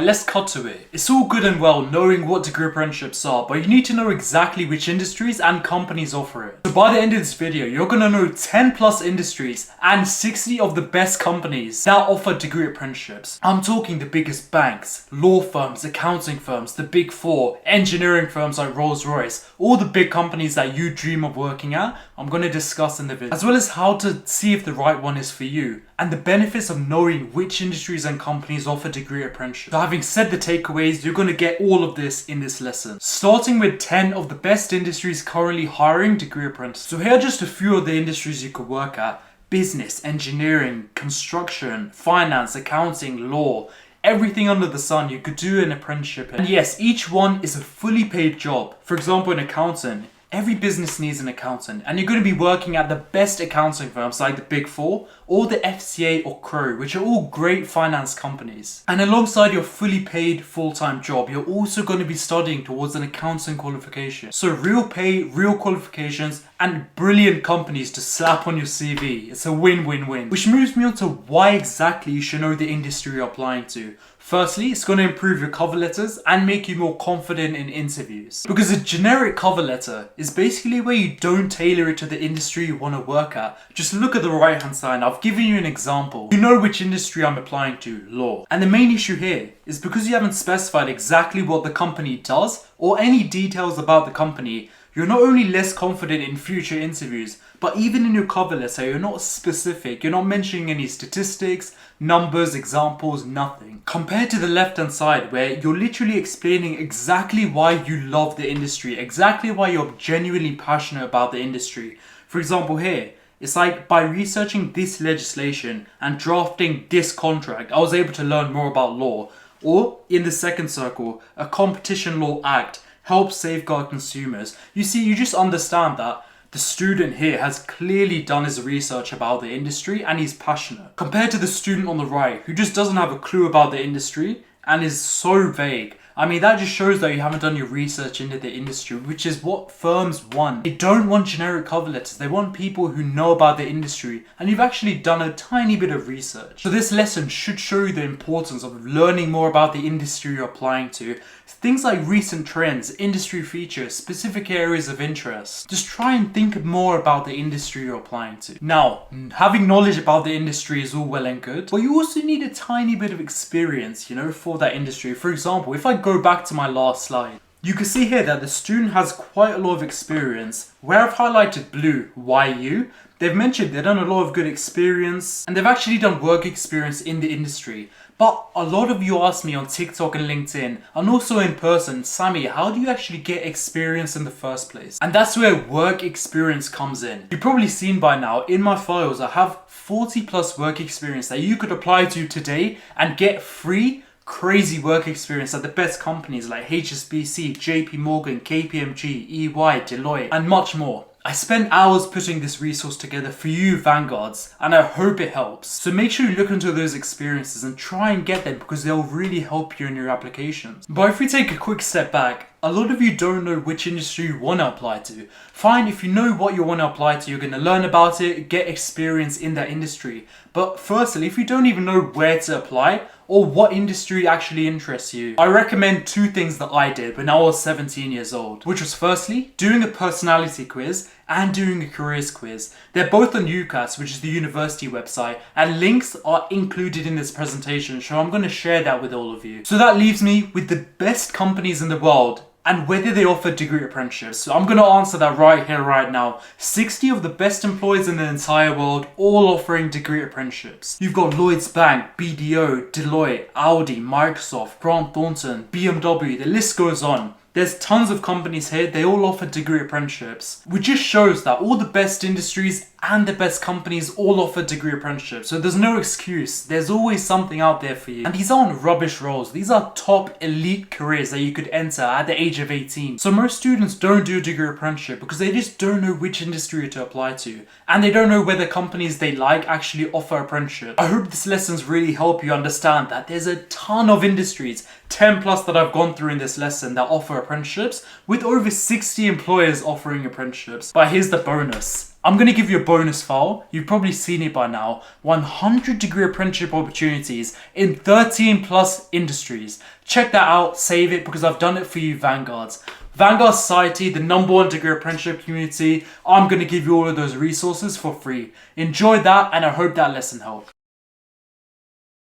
Let's cut to it. It's all good and well knowing what degree apprenticeships are, but you need to know exactly which industries and companies offer it. So by the end of this video, you're gonna know 10 plus industries and 60 of the best companies that offer degree apprenticeships. I'm talking the biggest banks, law firms, accounting firms, the big four, engineering firms like Rolls-Royce, all the big companies that you dream of working at, I'm gonna discuss in the video, as well as how to see if the right one is for you, and the benefits of knowing which industries and companies offer degree apprenticeships. So having said the takeaways, you're going to get all of this in this lesson. Starting with 10 of the best industries currently hiring degree apprentices. So here are just a few of the industries you could work at. Business, engineering, construction, finance, accounting, law. Everything under the sun you could do an apprenticeship in. And yes, each one is a fully paid job. For example, an accountant. Every business needs an accountant, and you're going to be working at the best accounting firms like the Big Four or the FCA or Crowe, which are all great finance companies. And alongside your fully paid full-time job, you're also going to be studying towards an accounting qualification. So real pay, real qualifications, and brilliant companies to slap on your CV. It's a win-win-win. Which moves me on to why exactly you should know the industry you're applying to. Firstly, it's going to improve your cover letters and make you more confident in interviews. Because a generic cover letter is basically where you don't tailor it to the industry you want to work at. Just look at the right hand side. I've given you an example. You know which industry I'm applying to, law. And the main issue here is because you haven't specified exactly what the company does or any details about the company, you're not only less confident in future interviews, but even in your cover letter, you're not specific. You're not mentioning any statistics, numbers, examples, nothing. Compared to the left-hand side, where you're literally explaining exactly why you love the industry, exactly why you're genuinely passionate about the industry. For example here, it's like by researching this legislation and drafting this contract, I was able to learn more about law. Or in the second circle, a competition law act helps safeguard consumers. You see, you just understand that the student here has clearly done his research about the industry and he's passionate. Compared to the student on the right who just doesn't have a clue about the industry and is so vague. I mean, that just shows that you haven't done your research into the industry, which is what firms want. They don't want generic cover letters. They want people who know about the industry and you've actually done a tiny bit of research. So this lesson should show you the importance of learning more about the industry you're applying to. Things like recent trends, industry features, specific areas of interest. Just try and think more about the industry you're applying to. Now, having knowledge about the industry is all well and good, but you also need a tiny bit of experience, for that industry. For example, if I go back to my last slide, you can see here that the student has quite a lot of experience. Where I've highlighted blue, YU, they've mentioned they've done a lot of good experience and they've actually done work experience in the industry. But a lot of you ask me on TikTok and LinkedIn and also in person, Sammy, how do you actually get experience in the first place? And that's where work experience comes in. You've probably seen by now in my files, I have 40 plus work experience that you could apply to today and get free crazy work experience at the best companies like HSBC, JP Morgan, KPMG, EY, Deloitte, and much more. I spent hours putting this resource together for you Vanguards and I hope it helps. So make sure you look into those experiences and try and get them because they'll really help you in your applications. But if we take a quick step back, a lot of you don't know which industry you want to apply to. Fine, if you know what you want to apply to, you're going to learn about it, get experience in that industry. But firstly, if you don't even know where to apply or what industry actually interests you, I recommend two things that I did when I was 17 years old, which was firstly, doing a personality quiz and doing a careers quiz. They're both on UCAS, which is the university website, and links are included in this presentation, so I'm going to share that with all of you. So that leaves me with the best companies in the world and whether they offer degree apprenticeships. So I'm going to answer that right here, right now. 60 of the best employers in the entire world, all offering degree apprenticeships. You've got Lloyds Bank, BDO, Deloitte, Audi, Microsoft, Grant Thornton, BMW, the list goes on. There's tons of companies here, they all offer degree apprenticeships, which just shows that all the best industries and the best companies all offer degree apprenticeships. So there's no excuse. There's always something out there for you. And these aren't rubbish roles. These are top elite careers that you could enter at the age of 18. So most students don't do a degree apprenticeship because they just don't know which industry to apply to. And they don't know whether companies they like actually offer apprenticeships. I hope this lesson's really helped you understand that there's a ton of industries, 10 plus that I've gone through in this lesson, that offer apprenticeships with over 60 employers offering apprenticeships. But here's the bonus. I'm going to give you a bonus file. You've probably seen it by now. 100 degree apprenticeship opportunities in 13 plus industries. Check that out, save it, because I've done it for you, Vanguards. Vanguard Society, the #1 degree apprenticeship community. I'm going to give you all of those resources for free. Enjoy that, and I hope that lesson helped.